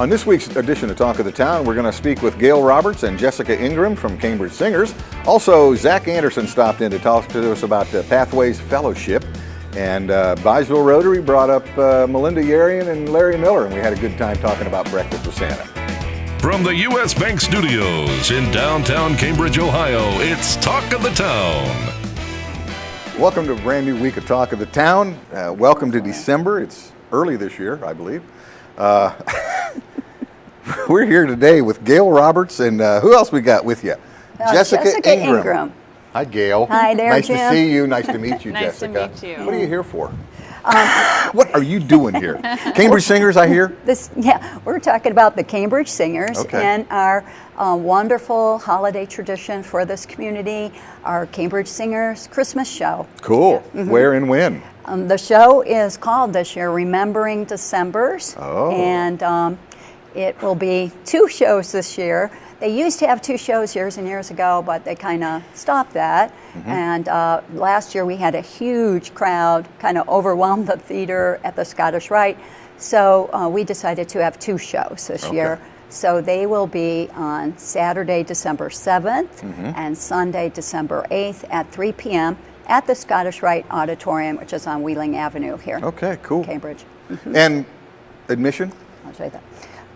On this week's edition of Talk of the Town, we're going to speak with Gayle Roberts and Jessica Ingram from Cambridge Singers. Also, Zack Anderson stopped in to talk to us about the Pathways Fellowship. And Byesville Rotary brought up Melinda, Yerian, and Larry Miller, and we had a good time talking about Breakfast with Santa. From the U.S. Bank Studios in downtown Cambridge, Ohio, it's Talk of the Town. Welcome to a brand new week of Talk of the Town. Welcome to December. It's early this year, I believe. We're here today with Gayle Roberts, and who else we got with you? Jessica Ingram. Hi, Gayle. Hi there, Nice Jim. to see you. Nice to meet you, Nice to Jessica. meet you. What are you here for? What are you doing here? Cambridge Singers, I hear? We're talking about the Cambridge Singers and our wonderful holiday tradition for this community, our Cambridge Singers Christmas show. Cool. Where and when? The show is called this year Remembering Decembers. Oh. And it will be 2 shows this year. They used to have 2 shows years and years ago, but they kind of stopped that. And last year we had a huge crowd, kind of overwhelmed the theater at the Scottish Rite. So we decided to have 2 shows this year. So they will be on Saturday, December 7th and Sunday, December 8th at 3 p.m. at the Scottish Rite Auditorium, which is on Wheeling Avenue here. Okay, cool. Cambridge. And admission? I'll show you that.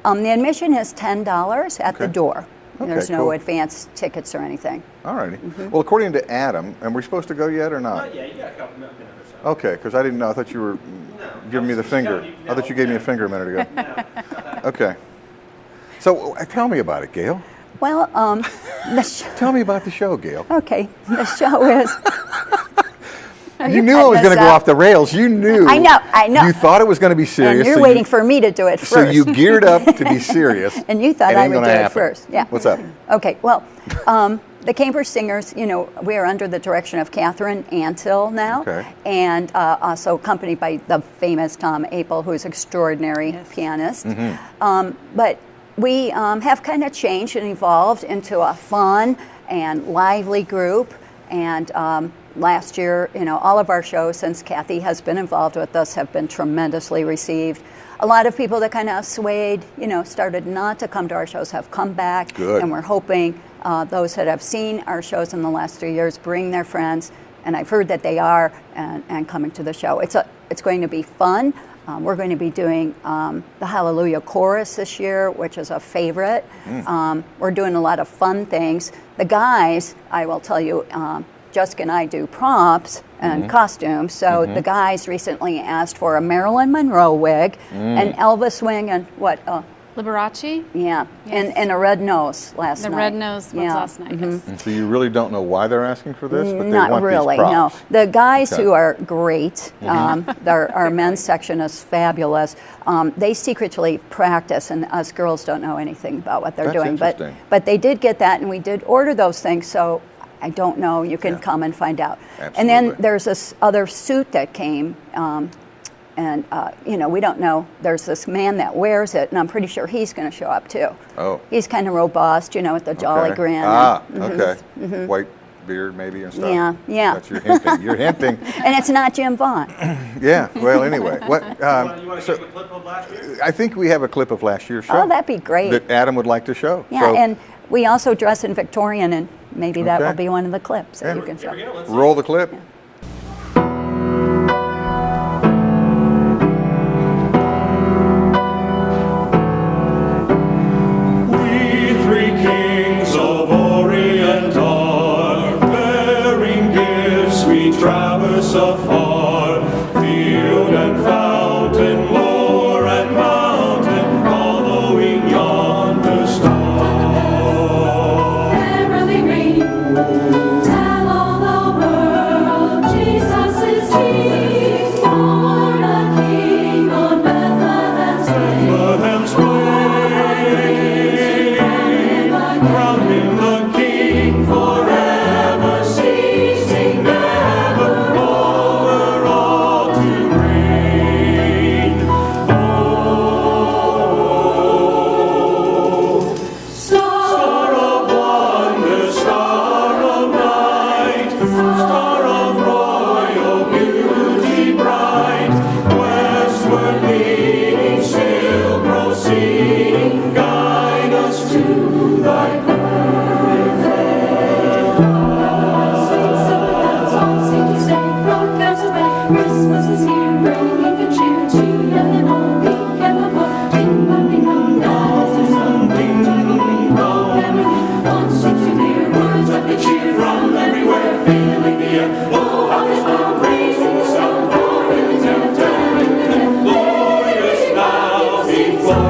The admission is $10 at the door. Okay, There's no cool. advance tickets or anything. All righty. Well, according to Adam, and we're supposed to go yet or not? Not yet, you got a couple minutes or so. Okay, because I didn't know. I thought you were giving me the finger. I thought you gave me a finger a minute ago. Okay. So tell me about it, Gayle. Well, Tell me about the show, Gayle. okay, the show is. You knew I was going to go off the rails. You knew. I know. You thought it was going to be serious. And you're waiting for me to do it first. So you geared up to be serious. And you thought it I ain't would do gonna it happen. first. Yeah. What's up? Okay, well, the Cambridge Singers, we are under the direction of Catherine Antill now. Okay. And also accompanied by the famous Tom Apel, who's an extraordinary pianist. But we have kind of changed and evolved into a fun and lively group. And last year, all of our shows, since Kathy has been involved with us, have been tremendously received. A lot of people that kind of swayed, started not to come to our shows have come back. Good. And we're hoping those that have seen our shows in the last 3 years bring their friends. And I've heard that they are and coming to the show. It's going to be fun. We're going to be doing the Hallelujah Chorus this year, which is a favorite. We're doing a lot of fun things. The guys, I will tell you, Jessica and I do props and costumes. So the guys recently asked for a Marilyn Monroe wig, an Elvis wig, and what? Liberace? Yeah, Yes. and a red nose last night. The red nose was last night. Yes. And so you really don't know why they're asking for this, but they Not want really, these props. no. The guys Okay. who are great, our men's section is fabulous. They secretly practice, and us girls don't know anything about what they're That's doing. interesting. But they did get that, and we did order those things, so I don't know. You can come and find out. And then Absolutely. there's this other suit that came, and we don't know. There's this man that wears it, and I'm pretty sure he's going to show up too. Oh. He's kind of robust, with the jolly Okay. grin. Okay. White beard maybe and stuff. Yeah. That's your hinting. You're hinting. And it's not Jim Vaughn. Yeah. Well, anyway. What? You want to give a clip of last year? I think we have a clip of last year's show. Oh, that'd be great. That Adam would like to show. Yeah, So and we also dress in Victorian, and maybe that Okay. will be one of the clips that you can show. Here we go, let's roll the clip. We three kings of Orient are, bearing gifts we traverse afar, field and fountain, moor and mountain, following yonder star. Merrily ring, tell all the world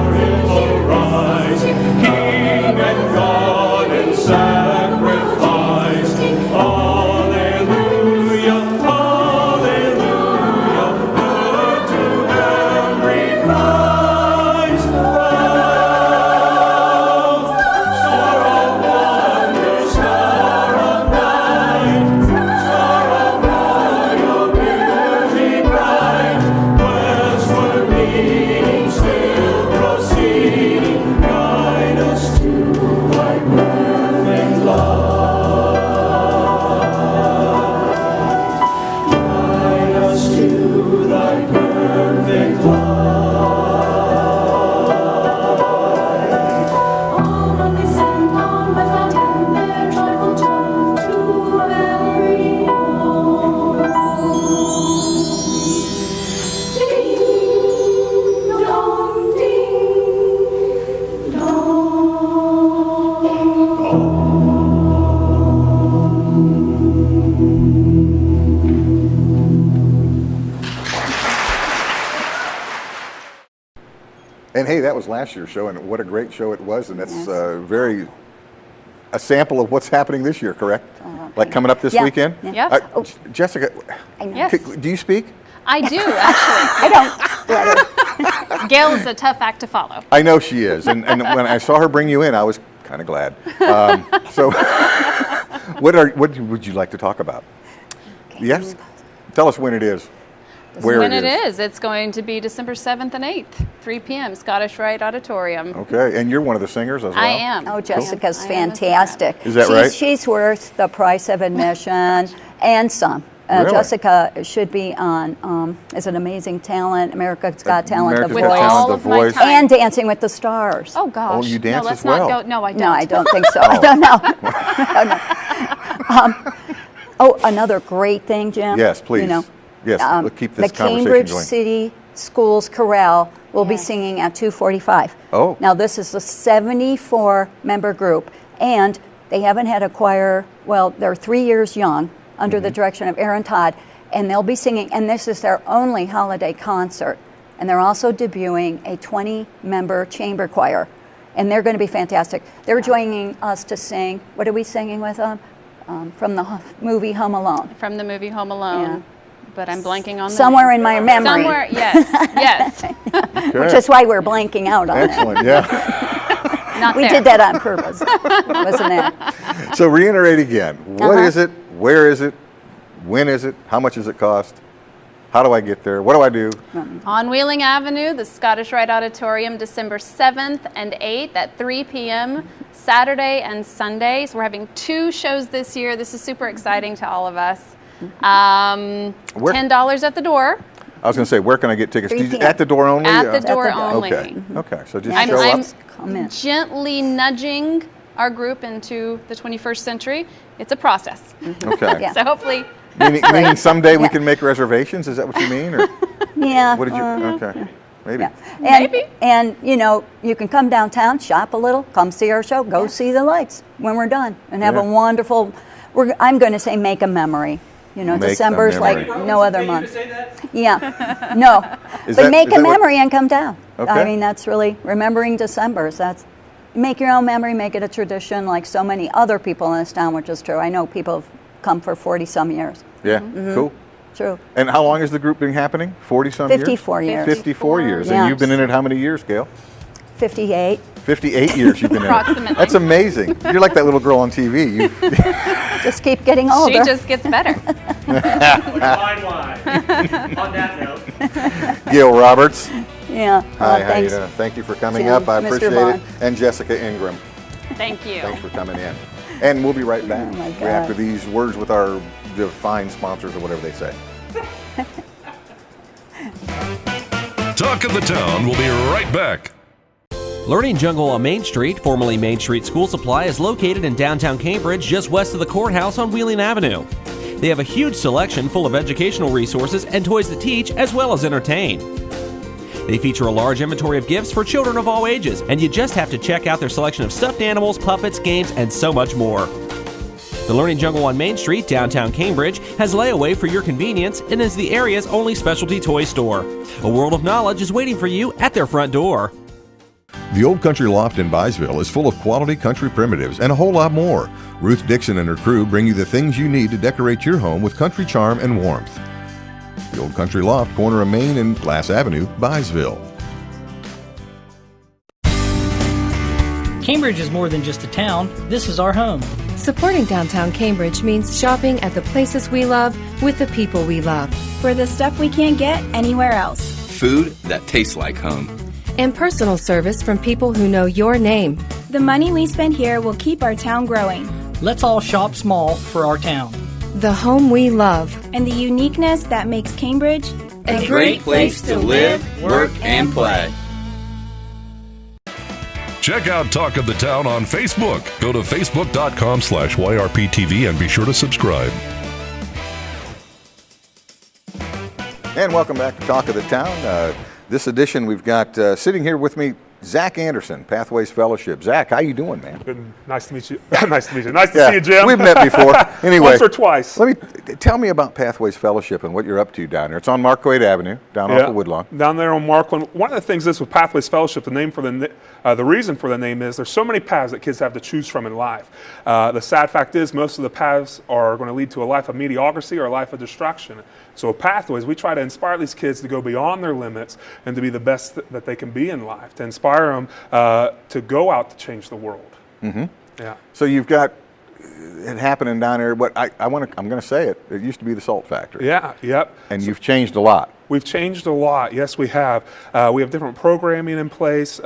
arise, King and God and sacrifice. Hallelujah, hallelujah, good to every prize. Star of wonder, star of night, star of royal beauty bright, westward leading, still proceeding, guide us to thy perfect light. Guide us to thy perfect light. All on they send on without end their joyful tone to every home. Ding dong, ding dong. And hey, that was last year's show, and what a great show it was, and that's a sample of what's happening this year, correct? Like coming up this Yeah. weekend? Yeah. Jessica, I know. Yes. do you speak? I do, actually. I don't. Gail is a tough act to follow. I know she is, and when I saw her bring you in, I was kind of glad. So, what would you like to talk about? Yes, tell us when it is, where When it it is. is, it's going to be December 7th and 8th, 3 p.m., Scottish Rite Auditorium. Okay, and you're one of the singers as well. I am. Oh, Jessica's I am a fantastic. Is that right? She's worth the price of admission and some. Really? Jessica should be on, is it Amazing Talent, America's Got Talent, America's The With Got Voice, Talent, all The of my Voice. time. and Dancing with the Stars. Oh, gosh. Oh, you dance no, let's as well. Not go. No, I don't. No, I don't think so. I don't know. Another great thing, Jim. Yes, please. You know, Yes, let's keep this the conversation Cambridge going. City Schools Chorale will be Yes. singing at 2:45. Oh. Now this is a 74-member group, and they haven't had a choir. Well, they're 3 years young, under Mm-hmm. the direction of Aaron Todd, and they'll be singing. And this is their only holiday concert, and they're also debuting a 20-member chamber choir, and they're going to be fantastic. They're joining us to sing. What are we singing with them? From the movie Home Alone. From the movie Home Alone. Yeah. But I'm blanking on the Somewhere name. in my memory. Somewhere, yes, yes. Okay. Which is why we're blanking out on Excellent, yeah. Not it. We there. did that on purpose, wasn't it? So reiterate again. What Uh-huh. is it? Where is it? When is it? How much does it cost? How do I get there? What do I do? On Wheeling Avenue, the Scottish Rite Auditorium, December 7th and 8th at 3 p.m., Saturday and Sunday. So we're having 2 shows this year. This is super exciting to all of us. Where- $10 at the door. I was going to say, where can I get tickets? 3 p.m. At the door only? At the Uh, door the door. only. Okay. Okay. So just I'm- show I'm- up. Come in. Gently nudging our group into the 21st century. It's a process. Okay. Yeah. So hopefully, Meaning someday we Yeah. can make reservations? Is that what you mean? Or Yeah. what did you? Okay. Maybe. Yeah. And, Maybe. And, you know, you can come downtown, shop a little, come see our show, go see the lights when we're done, and have Yeah. a wonderful, I'm going to say make a memory. You know, Make a December's like memory. no other Pay you to month. say that? Yeah. No. Is But that- make is a that what- memory and come down. Okay. I mean, that's really remembering December's. That's make your own memory, make it a tradition like so many other people in this town, which is true. I know people have come for 40-some years. Yeah. Mm-hmm. Cool. True. And how long has the group been happening? 40-some years? 54 years. 54 years. Yeah. And you've been in it how many years, Gayle? 58. 58 years you've been in it. Approximately. That's amazing. You're like that little girl on TV. You, Just keep getting older. she just gets better. Fine wine. On that note, Gayle Roberts. Yeah. Hi, how you thanks. doing? Thank you for coming Jim, up. I Mr. appreciate Vaughn. it. And Jessica Ingram, Thank you. thanks for coming in. And we'll be right back Oh, my God. after these words with our fine sponsors or whatever they say. Talk of the Town will be right back. Learning Jungle on Main Street, formerly Main Street School Supply, is located in downtown Cambridge, just west of the courthouse on Wheeling Avenue. They have a huge selection full of educational resources and toys that teach as well as entertain. They feature a large inventory of gifts for children of all ages, and you just have to check out their selection of stuffed animals, puppets, games, and so much more. The Learning Jungle on Main Street, downtown Cambridge, has layaway for your convenience and is the area's only specialty toy store. A world of knowledge is waiting for you at their front door. The Old Country Loft in Byesville is full of quality country primitives and a whole lot more. Ruth Dixon and her crew bring you the things you need to decorate your home with country charm and warmth. The Old Country Loft, corner of Main and Glass Avenue, Byesville. Cambridge is more than just a town. This is our home. Supporting downtown Cambridge means shopping at the places we love with the people we love. For the stuff we can't get anywhere else. Food that tastes like home. And personal service from people who know your name. The money we spend here will keep our town growing. Let's all shop small for our town. The home we love. And the uniqueness that makes Cambridge a great place to live, work, and play. Check out Talk of the Town on Facebook. Go to facebook.com/YRPTV and be sure to subscribe. And welcome back to Talk of the Town. This edition, we've got sitting here with me, Zack Anderson, Pathways Fellowship. Zack, how you doing, man? Good. Nice to meet you. Nice to meet you. Nice to see you, Jim. We've met before. Anyway, once or twice. Tell me about Pathways Fellowship and what you're up to down there. It's on Marquette Avenue, down off of Woodlawn. Down there on Markland. One of the things is with Pathways Fellowship, the reason for the name is there's so many paths that kids have to choose from in life. The sad fact is most of the paths are going to lead to a life of mediocrity or a life of destruction. So Pathways, we try to inspire these kids to go beyond their limits and to be the best that they can be in life, to inspire them to go out to change the world. Mm-hmm. Yeah. So you've got it happening down there. I'm going to say it. It used to be the salt factory. Yeah. Yep. And you've changed a lot. We've changed a lot. Yes, we have. We have different programming in place.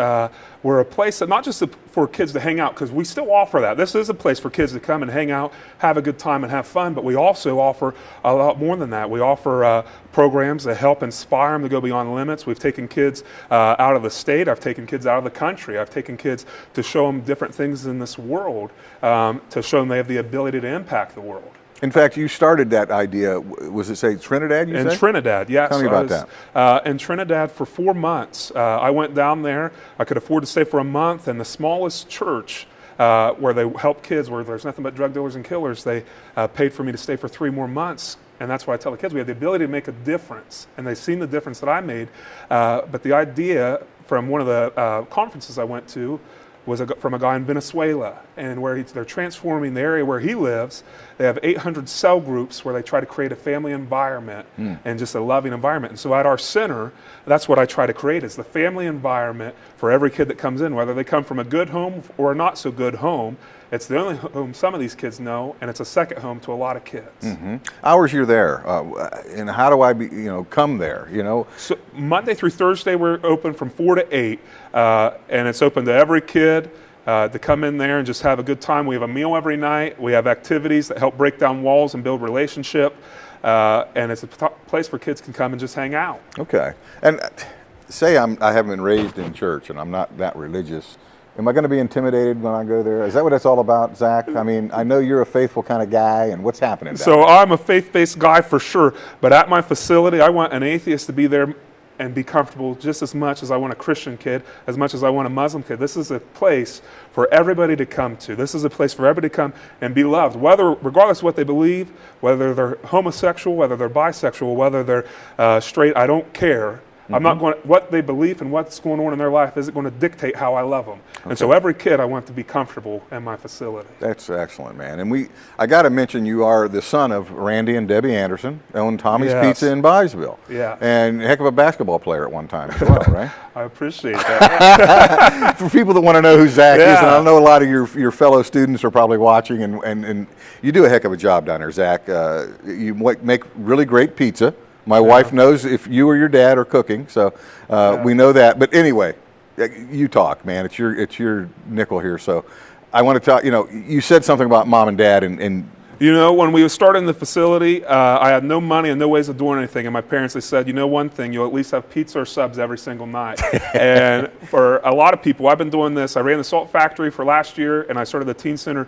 We're a place that not just for kids to hang out, because we still offer that. This is a place for kids to come and hang out, have a good time, and have fun. But we also offer a lot more than that. We offer programs that help inspire them to go beyond limits. We've taken kids out of the state. I've taken kids out of the country. I've taken kids to show them different things in this world, to show them they have the ability to impact the world. In fact, you started that idea, was it, say, Trinidad, you said? In Trinidad, yes. Tell me about that. In Trinidad for 4 months. I went down there. I could afford to stay for a month, and the smallest church where they help kids, where there's nothing but drug dealers and killers, they paid for me to stay for 3 more months. And that's why I tell the kids we have the ability to make a difference. And they've seen the difference that I made. But the idea from one of the conferences I went to was from a guy in Venezuela, and where they're transforming the area where he lives. They have 800 cell groups where they try to create a family environment and just a loving environment. And so at our center, that's what I try to create, is the family environment for every kid that comes in, whether they come from a good home or a not so good home. It's the only home some of these kids know, and it's a second home to a lot of kids. Mm-hmm. Hours you're there, and how do I come there? So Monday through Thursday we're open from 4 to 8, and it's open to every kid to come in there and just have a good time. We have a meal every night. We have activities that help break down walls and build relationship, and it's a place where kids can come and just hang out. Okay, and say I haven't been raised in church and I'm not that religious. Am I going to be intimidated when I go there? Is that what it's all about, Zack? I mean, I know you're a faithful kind of guy, and what's happening down there? I'm a faith-based guy for sure, but at my facility, I want an atheist to be there and be comfortable just as much as I want a Christian kid, as much as I want a Muslim kid. This is a place for everybody to come to. This is a place for everybody to come and be loved, regardless of what they believe, whether they're homosexual, whether they're bisexual, whether they're straight, I don't care. I'm not going. What they believe and what's going on in their life isn't going to dictate how I love them. Okay. And so every kid, I want to be comfortable in my facility. That's excellent, man. And I got to mention, you are the son of Randy and Debbie Anderson, own Tommy's Pizza in Byesville. Yeah. And a heck of a basketball player at one time as well, right? I appreciate that. For people that want to know who Zack is, and I know a lot of your fellow students are probably watching, and you do a heck of a job down there, Zack. You make really great pizza. My wife knows if you or your dad are cooking, so we know that. But anyway, you talk, man. It's your nickel here. So I want to talk. You said something about mom and dad, and when we were starting the facility, I had no money and no ways of doing anything. And my parents, they said, one thing, you'll at least have pizza or subs every single night. And for a lot of people, I've been doing this. I ran the salt factory for last year, and I started the teen center.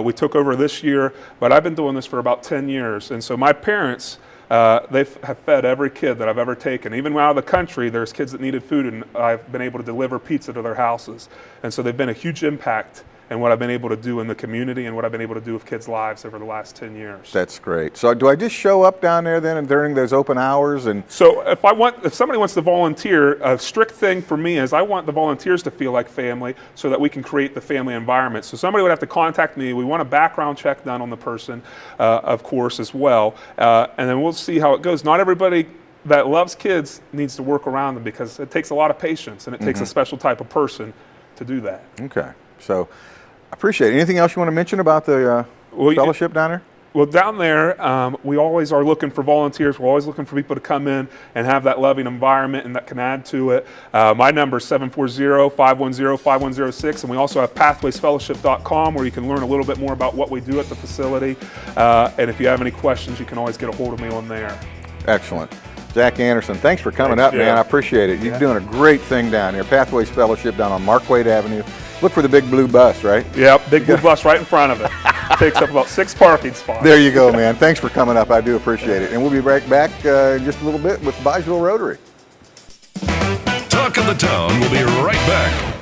We took over this year, but I've been doing this for about 10 years. And so my parents, they have fed every kid that I've ever taken. Even out of the country, there's kids that needed food, and I've been able to deliver pizza to their houses. And so they've been a huge impact and what I've been able to do in the community and what I've been able to do with kids' lives over the last 10 years. That's great. So do I just show up down there then and during those open hours? And so if somebody wants to volunteer, a strict thing for me is I want the volunteers to feel like family so that we can create the family environment. So somebody would have to contact me. We want a background check done on the person, of course, as well. And then we'll see how it goes. Not everybody that loves kids needs to work around them because it takes a lot of patience and it takes a special type of person to do that. Okay. So I appreciate it. Anything else you want to mention about the fellowship down there? Well, down there, we always are looking for volunteers. We're always looking for people to come in and have that loving environment and that can add to it. My number is 740-510-5106, and we also have pathwaysfellowship.com where you can learn a little bit more about what we do at the facility. And if you have any questions, you can always get a hold of me on there. Excellent. Zack Anderson, thanks for coming up, man. I appreciate it. You're doing a great thing down here. Pathways Fellowship down on Marquette Avenue. Look for the big blue bus, right? Yep, big blue bus right in front of it. Takes up about 6 parking spots. There you go, man. Thanks for coming up. I do appreciate it. And we'll be right back in just a little bit with Byesville Rotary. Talk of the Town will be right back.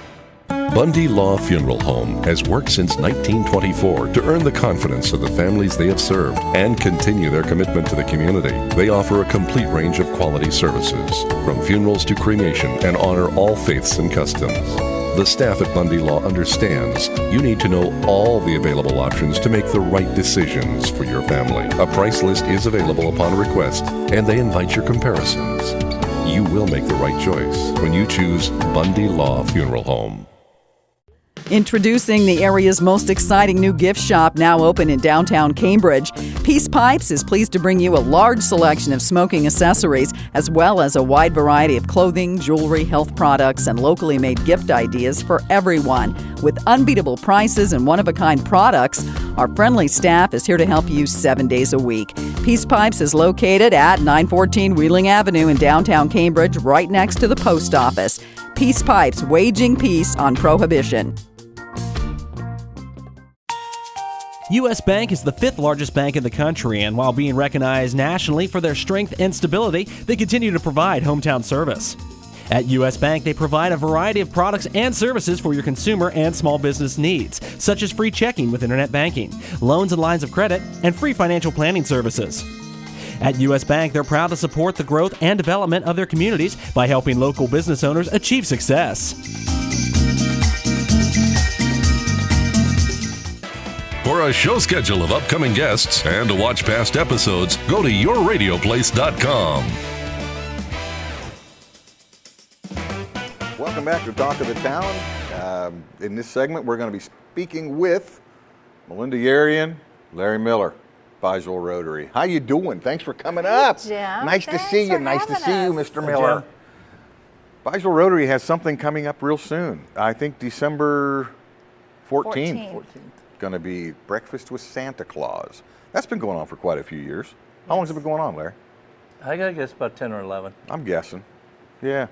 Bundy Law Funeral Home has worked since 1924 to earn the confidence of the families they have served and continue their commitment to the community. They offer a complete range of quality services, from funerals to cremation, and honor all faiths and customs. The staff at Bundy Law understands you need to know all the available options to make the right decisions for your family. A price list is available upon request, and they invite your comparisons. You will make the right choice when you choose Bundy Law Funeral Home. Introducing the area's most exciting new gift shop, now open in downtown Cambridge. Peace Pipes is pleased to bring you a large selection of smoking accessories, as well as a wide variety of clothing, jewelry, health products, and locally made gift ideas for everyone. With unbeatable prices and one-of-a-kind products, our friendly staff is here to help you 7 days a week. Peace Pipes is located at 914 Wheeling Avenue in downtown Cambridge, right next to the post office. Peace Pipes, waging peace on prohibition. U.S. Bank is the 5th largest bank in the country, and while being recognized nationally for their strength and stability, they continue to provide hometown service. At U.S. Bank, they provide a variety of products and services for your consumer and small business needs, such as free checking with internet banking, loans and lines of credit, and free financial planning services. At U.S. Bank, they're proud to support the growth and development of their communities by helping local business owners achieve success. For a show schedule of upcoming guests and to watch past episodes, go to yourradioplace.com. Welcome back to Talk of the Town. In this segment, we're going to be speaking with Melinda Yerian, Larry Miller, Byesville Rotary. How you doing? Thanks for coming up. Jim. Nice to see you. Nice to see you, Mr. Miller. Byesville Rotary has something coming up real soon. I think December 14th. Going to be Breakfast with Santa Claus. That's been going on for quite a few years. How long has it been going on, Larry? I gotta guess about 10 or 11. I'm guessing. Yeah.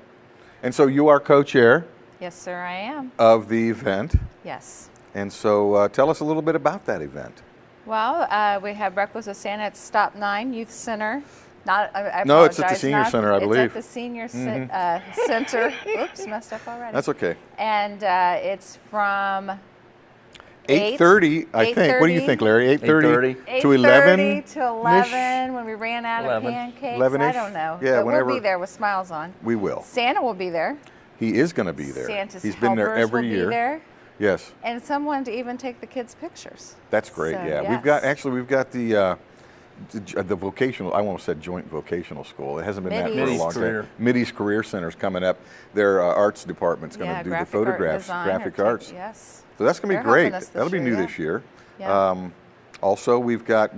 And so you are co-chair. Yes, sir, I am. Of the event. Yes. And so tell us a little bit about that event. Well, we have Breakfast with Santa at Stop 9 Youth Center. No, it's at the Senior Center, I believe. It's at the Senior Center. Oops, messed up already. That's okay. And it's from 8:30, I think. What do you think, Larry? 8:30 to 11? 8:30 to 11 when we ran out of pancakes. 11-ish? I don't know. Yeah, but whenever. We'll be there with smiles on. We will. Santa will be there. He is going to be there. Santa's He's been there helpers every will year. Be there. Yes. And someone to even take the kids' pictures. That's great. So, yeah, yes. we've got the vocational. I almost said joint vocational school. It hasn't been that for a long time. Mideast Career Center's coming up. Their arts department's going to do the photographs, graphic arts. Yes. So that's going to be great. That'll be new this year. Yeah. Also, we've got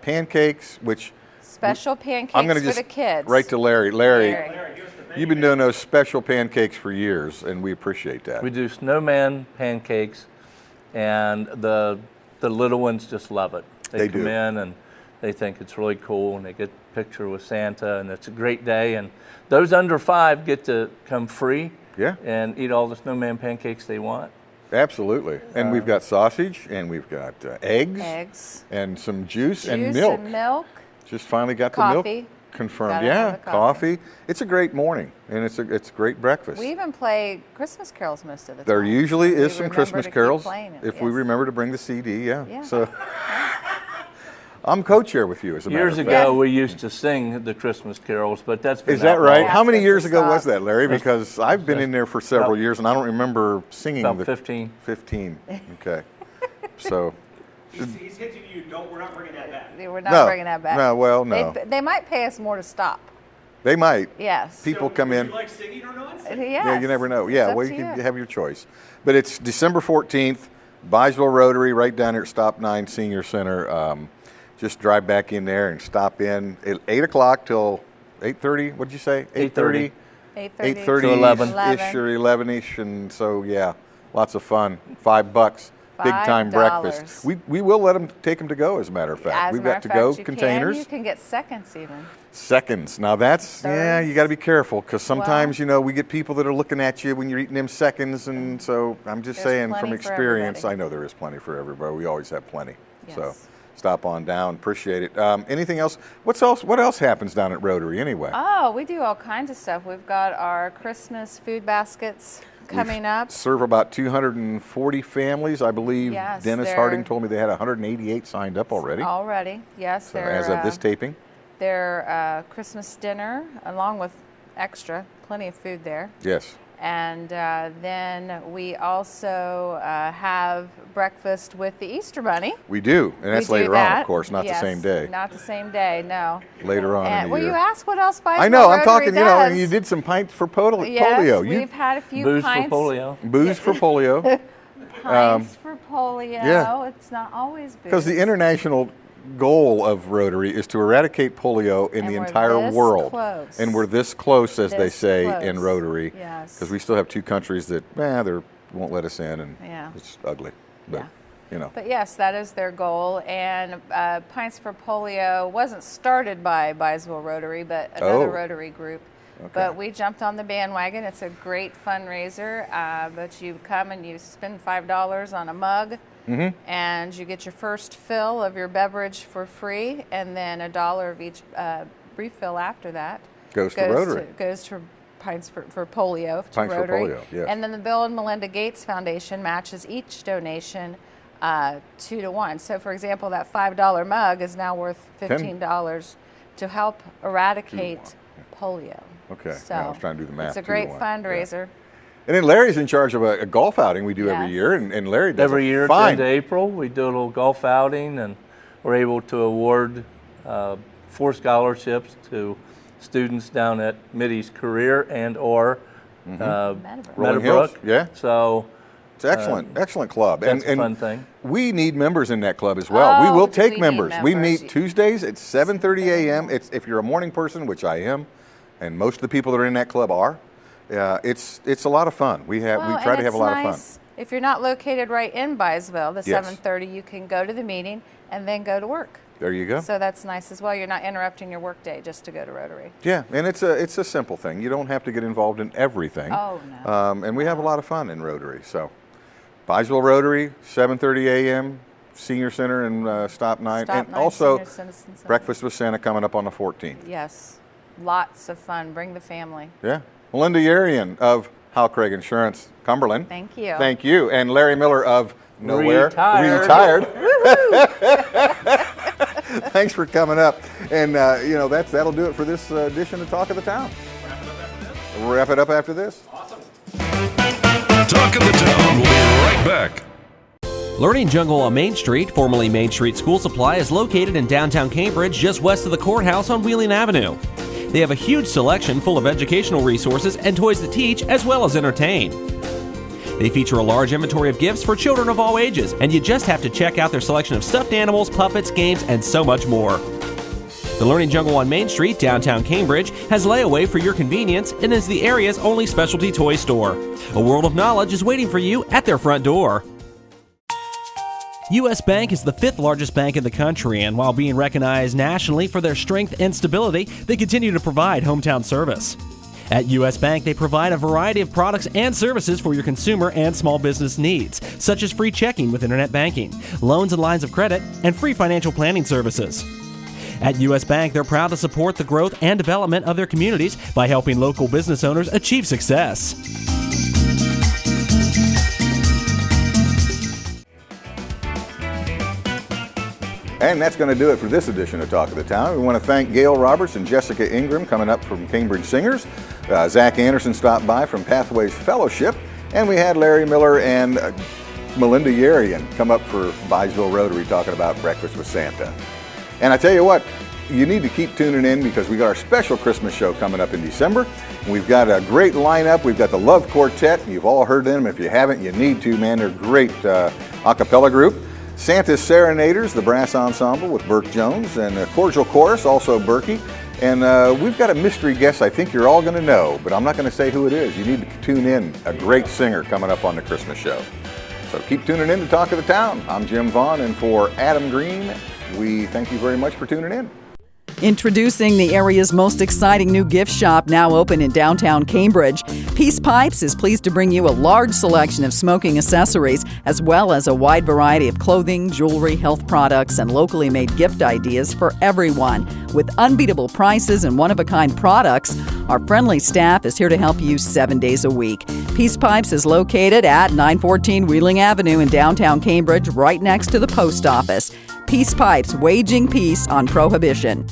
pancakes, which special pancakes I'm going to for just the kids. Right to Larry. Larry, you've been doing those special pancakes for years, and we appreciate that. We do snowman pancakes, and the little ones just love it. They come in and they think it's really cool, and they get a picture with Santa, and it's a great day. And those under 5 get to come free and eat all the snowman pancakes they want. Absolutely. And we've got sausage, and we've got eggs, and some juice and milk. And milk. Just finally got coffee. Confirmed. Gotta Yeah, have the coffee. It's a great morning, and it's a great breakfast. We even play Christmas carols most of the time. There usually We is some remember Christmas to keep carols playing it, if we yes. remember to bring the CD. Yeah. Yeah. So I'm co-chair with you, as a matter Years of ago, fact. we used to sing the Christmas carols, but that's been Is that out right? long. How many That's years the ago was stop. that, Larry? Because I've been in there for several About- years, and I don't remember singing About the 15. 15. Okay. So. He's hitting you. We're not bringing that back. We're not No. bringing that back. No, well, no. They might pay us more to stop. They might. Yes. People So, come would in. you like singing or not? Yes. Yeah, you never know. It's Yeah, up well, to you can you. have your choice. But it's December 14th, Byesville Rotary, right down here at Stop 9 Senior Center. Just drive back in there and stop in at 8 o'clock till 8:30. What did you say? 8:30. 8:30 to 11. ish or 11ish, and so yeah, lots of fun. $5, big time breakfast. We will let them take them to go. As a matter of fact, As a we've matter got of to go fact, containers. You can get seconds even. Seconds. Now that's yeah, you got to be careful because sometimes Well- we get people that are looking at you when you're eating them seconds, and so I'm just There's saying plenty from for experience, everybody. I know there is plenty for everybody. We always have plenty. So Yes. stop on down. Appreciate it. Anything else? What else happens down at Rotary anyway? Oh, we do all kinds of stuff. We've got our Christmas food baskets coming up. Serve about 240 families, I believe. Yes, Dennis they're- Harding told me they had 188 signed up already. Already, yes. So they're, as of this taping. Their Christmas dinner, along with extra, plenty of food there. Yes. And then we also have breakfast with the Easter Bunny. We do, and that's We do later on, that. of course, not Yes, the same day. Not the same day, no. Later on in And, the well, year. you asked what else Byesville I know. I'm Rotary talking. does. And you did some pints for polio. Yes, You we've had a few Booze pints. for polio. booze for polio. Pints for polio. yeah. It's not always booze. Because the international goal of Rotary is to eradicate polio in And the we're entire this world. close. And we're this close, as they This say close. in Rotary. Yes. Because we still have two countries that, they won't let us in, and Yeah. it's ugly. But, But yes, that is their goal. And Pints for Polio wasn't started by Byesville Rotary, but another Rotary group. Okay. But we jumped on the bandwagon. It's a great fundraiser. But you come and you spend $5 on a mug, and you get your first fill of your beverage for free, and then $1 of each refill after that Goes to Rotary. Goes to Pints for Polio. To Pints for Rotary. Polio, yes. And then the Bill and Melinda Gates Foundation matches each donation 2 to 1. So, for example, that $5 mug is now worth $15 to help eradicate polio. Okay. So Yeah, I was trying to do the math. it's a 2 to great 1. fundraiser. And then Larry's in charge of a golf outing we do every Yes. year, and Larry does Every year at the fine. end of April, we do a little golf outing, and we're able to award 4 scholarships to students down at Mideast Career and or Rolling Hills, Meadowbrook. yeah. So It's excellent, excellent club. that's and a fun thing. We need members in that club as well. We Oh, will do take we need members. We members? meet Tuesdays at 7:30 a.m. It's if you're a morning person, which I am, and most of the people that are in that club are. It's a lot of fun. We try to have a lot of fun. If you're not located right in Byesville, the Yes. 7:30, you can go to the meeting and then go to work. There you go. So that's nice as well. You're not interrupting your workday just to go to Rotary. Yeah, and it's a simple thing. You don't have to get involved in everything. Oh, no. And we have a lot of fun in Rotary. So, Byesville Rotary, 7:30 a.m. Senior Center and Stop 9, Stop and 9 also Senior Citizen Center. Breakfast with Santa coming up on the 14th. Yes. Lots of fun. Bring the family. Yeah, Melinda Yerian of Hal Craig Insurance, Cumberland. Thank you. Thank you, and Larry Miller of Nowhere. Retired. Thanks for coming up, and that'll do it for this edition of Talk of the Town. Wrap it up after this. Talk of the Town will be right back. Learning Jungle on Main Street, formerly Main Street School Supply, is located in downtown Cambridge, just west of the courthouse on Wheeling Avenue. They have a huge selection full of educational resources and toys that teach as well as entertain. They feature a large inventory of gifts for children of all ages, and you just have to check out their selection of stuffed animals, puppets, games, and so much more. The Learning Jungle on Main Street, downtown Cambridge, has layaway for your convenience and is the area's only specialty toy store. A world of knowledge is waiting for you at their front door. U.S. Bank is the 5th largest bank in the country, and while being recognized nationally for their strength and stability, they continue to provide hometown service. At U.S. Bank, they provide a variety of products and services for your consumer and small business needs, such as free checking with internet banking, loans and lines of credit, and free financial planning services. At U.S. Bank, they're proud to support the growth and development of their communities by helping local business owners achieve success. And that's going to do it for this edition of Talk of the Town. We want to thank Gayle Roberts and Jessica Ingram coming up from Cambridge Singers. Zack Anderson stopped by from Pathways Fellowship. And we had Larry Miller and Melinda Yerian come up for Byesville Rotary talking about Breakfast with Santa. And I tell you what, you need to keep tuning in because we got our special Christmas show coming up in December. We've got a great lineup. We've got the Love Quartet. You've all heard them. If you haven't, you need to, man. They're a great a cappella group. Santa's Serenaders, the brass ensemble with Burke Jones, and a cordial chorus, also Berkey. And we've got a mystery guest I think you're all going to know, but I'm not going to say who it is. You need to tune in. A great singer coming up on the Christmas show. So keep tuning in to Talk of the Town. I'm Jim Vaughn, and for Adam Green, we thank you very much for tuning in. Introducing the area's most exciting new gift shop, now open in downtown Cambridge. Peace Pipes is pleased to bring you a large selection of smoking accessories, as well as a wide variety of clothing, jewelry, health products, and locally made gift ideas for everyone. With unbeatable prices and one-of-a-kind products, our friendly staff is here to help you 7 days a week. Peace Pipes is located at 914 Wheeling Avenue in downtown Cambridge, right next to the post office. Peace Pipes, waging peace on prohibition.